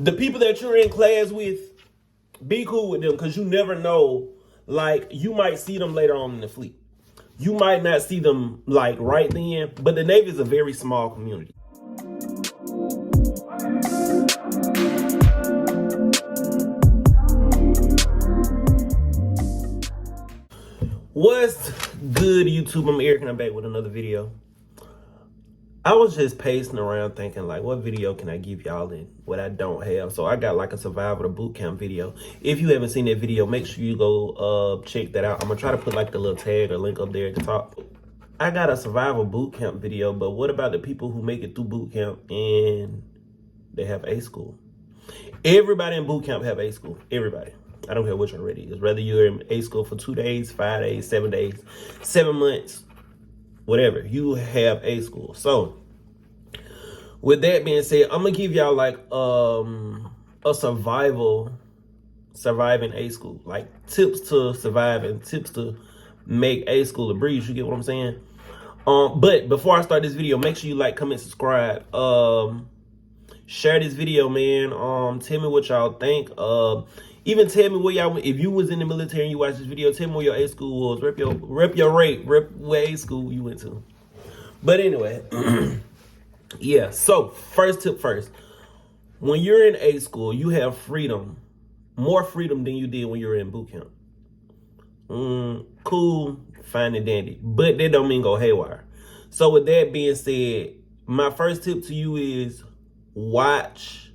The people that you're in class with, be cool with them because you never know. Like, you might see them later on in the fleet. You might not see them like right then, but the Navy is a very small community. What's good, YouTube? I'm Eric and I'm back with another video. I was just pacing around thinking, like, what video can I give y'all in what I don't have? So I got like a survival to boot camp video. If you haven't seen that video, make sure you go check that out. I'm gonna try to put like the little tag or link up there at the top. I got a survival boot camp video, but what about the people who make it through boot camp and they have A school? Everybody in boot camp have A school. Everybody. I don't care which one already is. Whether you're in A school for 2 days, 5 days, 7 days, 7 months, whatever, you have A school. So with that being said, I'm gonna give y'all like a surviving A school, like tips to survive and tips to make A school a breeze. You get what I'm saying? But before I start this video, make sure you like, comment, subscribe, share this video, man. Tell me what y'all think. Even tell me where y'all, if you was in the military and you watched this video, tell me where your A school was. Rep where A school you went to. But anyway, yeah. So first tip first, when you're in A school, you have freedom, more freedom than you did when you were in boot camp. Cool, fine and dandy, but that don't mean go haywire. So with that being said, my first tip to you is watch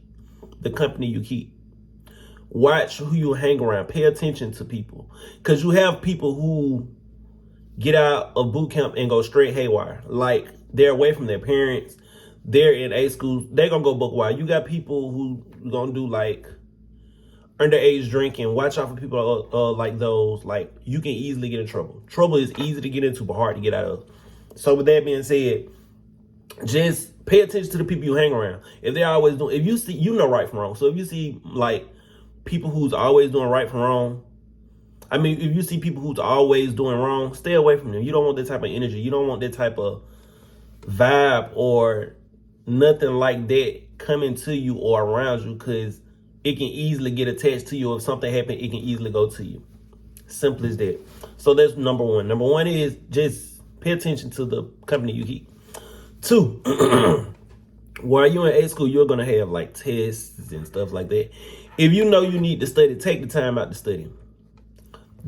the company you keep. Watch who you hang around. Pay attention to people. Because you have people who get out of boot camp and go straight haywire. Like, they're away from their parents. They're in A school. They're going to go book wild. You got people who going to do, like, underage drinking. Watch out for people like those. Like, you can easily get in trouble. Trouble is easy to get into, but hard to get out of. So, with that being said, just pay attention to the people you hang around. If they're always doing, if you see, you know right from wrong. So, if you see, like, people who's always doing right from wrong. I mean, if you see people who's always doing wrong, stay away from them. You don't want that type of energy. You don't want that type of vibe or nothing like that coming to you or around you, because it can easily get attached to you. If something happens, it can easily go to you. Simple as that. So that's number one. Number one is just pay attention to the company you keep. 2, while you're in A school, you're going to have like tests and stuff like that. If you know you need to study, take the time out to study.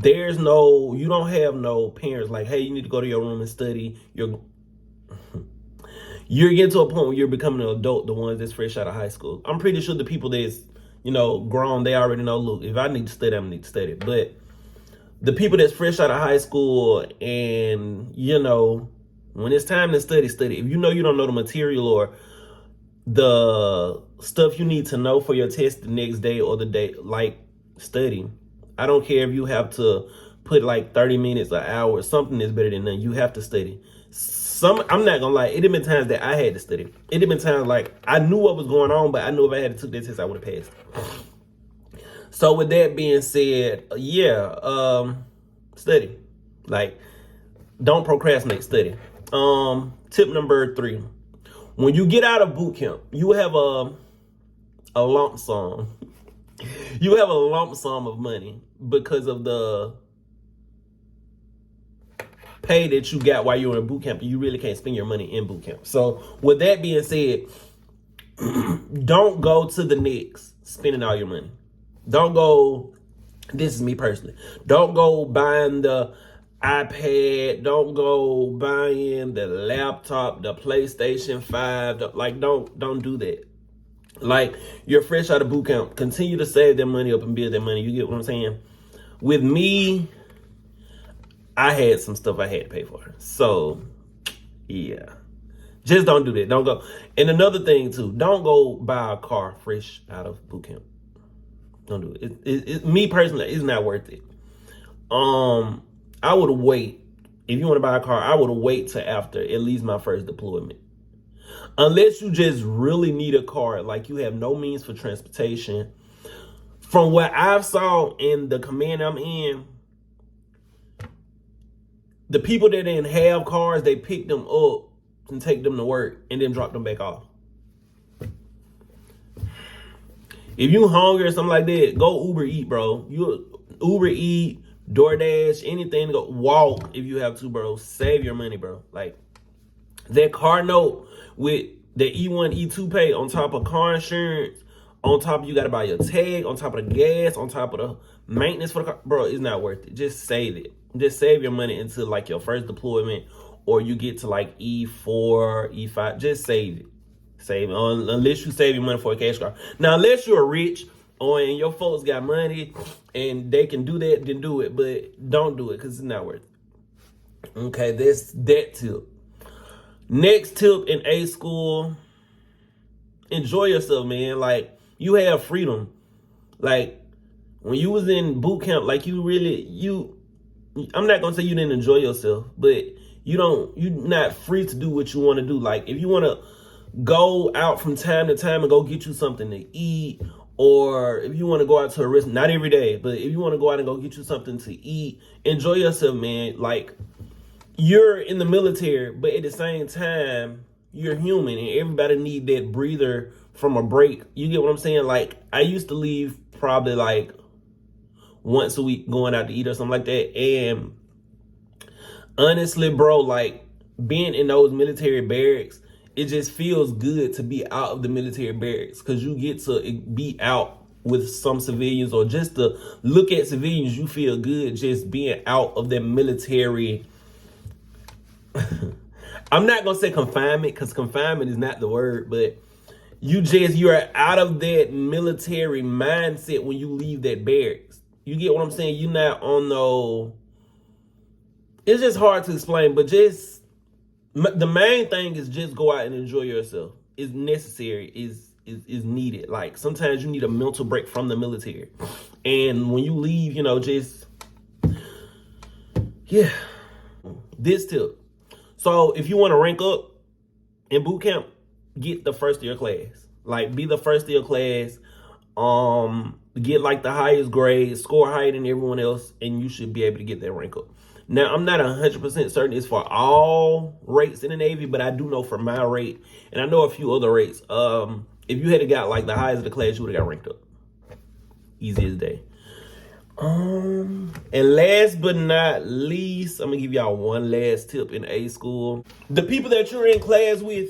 You don't have no parents like, hey, you need to go to your room and study. You're getting to a point where you're becoming an adult, the ones that's fresh out of high school. I'm pretty sure the people that's, grown, they already know, look, if I need to study, I'm going to need to study. But the people that's fresh out of high school and, when it's time to study, study. If you know you don't know the material or the stuff you need to know for your test the next day or the day, like, study. I don't care if you have to put like 30 minutes, an hour, something is better than none. You have to study. I'm not gonna lie, it had been times that I had to study. It had been times like I knew what was going on, but I knew if I had to take that test, I would have passed. So with that being said, study. Like, don't procrastinate, study. Tip number 3. When you get out of boot camp, you have a lump sum. You have a lump sum of money because of the pay that you got while you were in boot camp. You really can't spend your money in boot camp. So with that being said, don't go to the next spending all your money. Don't go, this is me personally, don't go buying the iPad, don't go buying the laptop, the PlayStation 5, don't do that. Like, you're fresh out of boot camp, continue to save that money up and build that money. You get what I'm saying? With me, I had some stuff I had to pay for. So, yeah. Just don't do that. Don't go. And another thing too, don't go buy a car fresh out of boot camp. Don't do it. Me personally, it's not worth it. I would wait. If you want to buy a car, I would wait till after at least my first deployment. Unless you just really need a car, like you have no means for transportation. From what I've saw in the command I'm in, the people that didn't have cars, they pick them up and take them to work and then drop them back off. If you hungry or something like that, go Uber Eat, bro. You Uber Eat, DoorDash, anything to go walk if you have to, bro. Save your money, bro. Like that car note with the E1, E2 pay on top of car insurance, on top of you gotta buy your tag, on top of the gas, on top of the maintenance for the car, bro, it's not worth it. Just save it. Just save your money until like your first deployment, or you get to like E4, E5. Just save it. Save it. Unless you save your money for a cash car. Now, unless you're rich and your folks got money and they can do that, then do it. But don't do it because it's not worth it. Okay, that's that tip. Next tip in A school, enjoy yourself, man. Like, you have freedom. Like, when you was in boot camp, like, I'm not gonna say you didn't enjoy yourself, but you're not free to do what you want to do. Like, if you want to go out from time to time and go get you something to eat, or if you want to go out to a restaurant, not every day, but if you want to go out and go get you something to eat, enjoy yourself, man. Like, you're in the military, but at the same time, you're human, and everybody need that breather from a break. You get what I'm saying? Like, I used to leave probably like once a week going out to eat or something like that. And honestly, bro, like, being in those military barracks, it just feels good to be out of the military barracks because you get to be out with some civilians, or just to look at civilians. You feel good just being out of that military. I'm not gonna say confinement because confinement is not the word, but you're out of that military mindset when you leave that barracks. You get what I'm saying? You're not on no. It's just hard to explain, but just the main thing is just go out and enjoy yourself. It's necessary. Is needed. Like, sometimes you need a mental break from the military, and when you leave, just this tip. So if you want to rank up in boot camp, get the first of your class. Like, be the first of your class. Get like the highest grade, score higher than everyone else, and you should be able to get that rank up. Now, I'm not 100% certain it's for all rates in the Navy, but I do know for my rate, and I know a few other rates. If you had got like the highest of the class, you would have got ranked up. Easy as day. And last but not least, I'm gonna give y'all one last tip in A school. The people that you're in class with,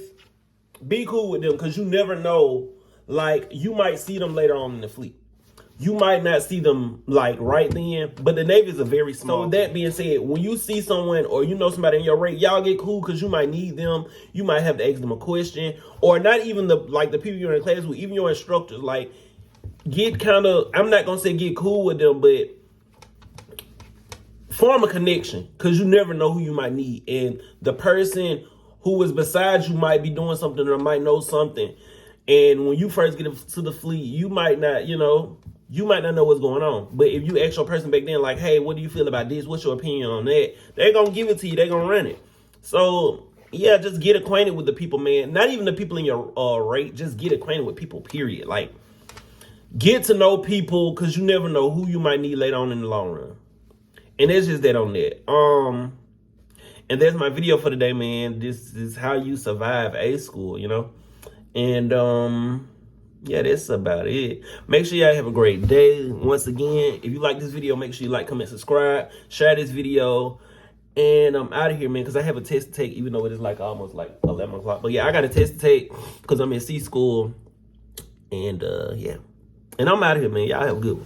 be cool with them, because you never know. Like, you might see them later on in the fleet. You might not see them like right then, but the Navy is a very small. So with that being said, when you see someone or somebody in your rate, y'all get cool because you might need them. You might have to ask them a question, or not even the people you're in class with, even your instructors. Like, get kind of, I'm not gonna say get cool with them, but form a connection, because you never know who you might need, and the person who is beside you might be doing something or might know something. And when you first get to the fleet, you might not know what's going on. But if you ask your person back then, like, hey, what do you feel about this? What's your opinion on that? They're going to give it to you. They're going to run it. So, yeah, just get acquainted with the people, man. Not even the people in your rate. Just get acquainted with people, period. Like, get to know people, because you never know who you might need later on in the long run. And that's just that on that. And that's my video for today, man. This is how you survive A school, And, yeah, that's about it. Make sure y'all have a great day. Once again, if you like this video, make sure you like, comment, subscribe, share this video. And I'm out of here, man, because I have a test to take, even though it is like almost like 11 o'clock. But yeah, I got a test to take because I'm in C school. And yeah. And I'm out of here, man. Y'all have a good one.